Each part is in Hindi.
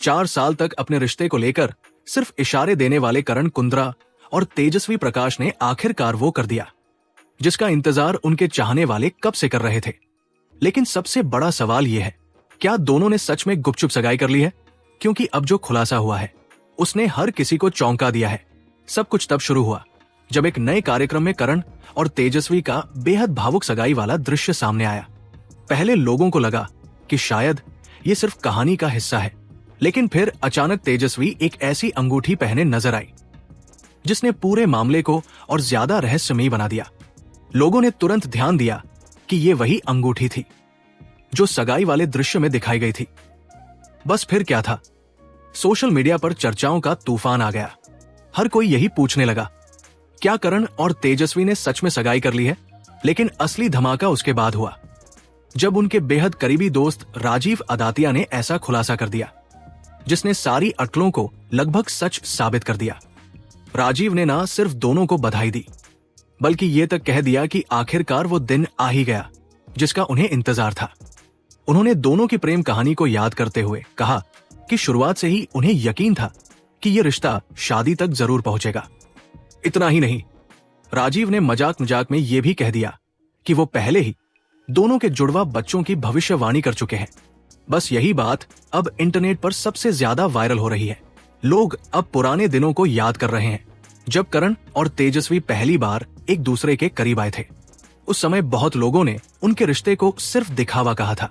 4 साल तक अपने रिश्ते को लेकर सिर्फ इशारे देने वाले करण कुंद्रा और तेजस्वी प्रकाश ने आखिरकार वो कर दिया जिसका इंतजार उनके चाहने वाले कब से कर रहे थे। लेकिन सबसे बड़ा सवाल यह है, क्या दोनों ने सच में गुपचुप सगाई कर ली है? क्योंकि अब जो खुलासा हुआ है उसने हर किसी को चौंका दिया है। सब कुछ तब शुरू हुआ जब एक नए कार्यक्रम में करण और तेजस्वी का बेहद भावुक सगाई वाला दृश्य सामने आया। पहले लोगों को लगा कि शायद ये सिर्फ कहानी का हिस्सा है, लेकिन फिर अचानक तेजस्वी एक ऐसी अंगूठी पहने नजर आई जिसने पूरे मामले को और ज्यादा रहस्यमयी बना दिया। लोगों ने तुरंत ध्यान दिया कि ये वही अंगूठी थी जो सगाई वाले दृश्य में दिखाई गई थी। बस फिर क्या था? सोशल मीडिया पर चर्चाओं का तूफान आ गया। हर कोई यही पूछने लगा, क्या करण और तेजस्वी ने सच में सगाई कर ली है? लेकिन असली धमाका उसके बाद हुआ जब उनके बेहद करीबी दोस्त राजीव अदातिया ने ऐसा खुलासा कर दिया जिसने सारी अटकलों को लगभग सच साबित कर दिया। राजीव ने ना सिर्फ दोनों को बधाई दी, बल्कि ये तक कह दिया कि आखिरकार वो दिन आ ही गया जिसका उन्हें इंतजार था। उन्होंने दोनों की प्रेम कहानी को याद करते हुए कहा कि शुरुआत से ही उन्हें यकीन था कि ये रिश्ता शादी तक जरूर पहुंचेगा। इतना ही नहीं, राजीव ने मजाक मजाक में ये भी कह दिया कि वो पहले ही दोनों के जुड़वा बच्चों की भविष्यवाणी कर चुके हैं। बस यही बात अब इंटरनेट पर सबसे ज्यादा वायरल हो रही है। लोग अब पुराने दिनों को याद कर रहे हैं जब करण और तेजस्वी पहली बार एक दूसरे के करीब आए थे। उस समय बहुत लोगों ने उनके रिश्ते को सिर्फ दिखावा कहा था,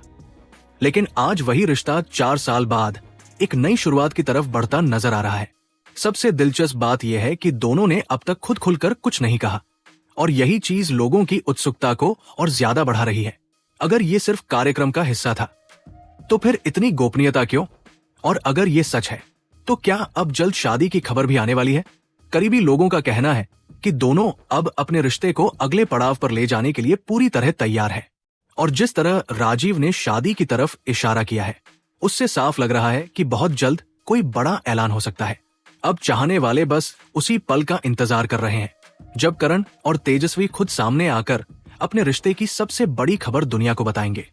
लेकिन आज वही रिश्ता 4 साल बाद एक नई शुरुआत की तरफ बढ़ता नजर आ रहा है। सबसे दिलचस्प बात यह है कि दोनों ने अब तक खुद खुलकर कुछ नहीं कहा, और यही चीज लोगों की उत्सुकता को और ज्यादा बढ़ा रही है। अगर ये सिर्फ कार्यक्रम का हिस्सा था तो फिर इतनी गोपनीयता क्यों? और अगर ये सच है तो क्या अब जल्द शादी की खबर भी आने वाली है? करीबी लोगों का कहना है कि दोनों अब अपने रिश्ते को अगले पड़ाव पर ले जाने के लिए पूरी तरह तैयार है, और जिस तरह राजीव ने शादी की तरफ इशारा किया है उससे साफ लग रहा है कि बहुत जल्द कोई बड़ा ऐलान हो सकता है। अब चाहने वाले बस उसी पल का इंतजार कर रहे हैं जब करण और तेजस्वी खुद सामने आकर अपने रिश्ते की सबसे बड़ी खबर दुनिया को बताएंगे।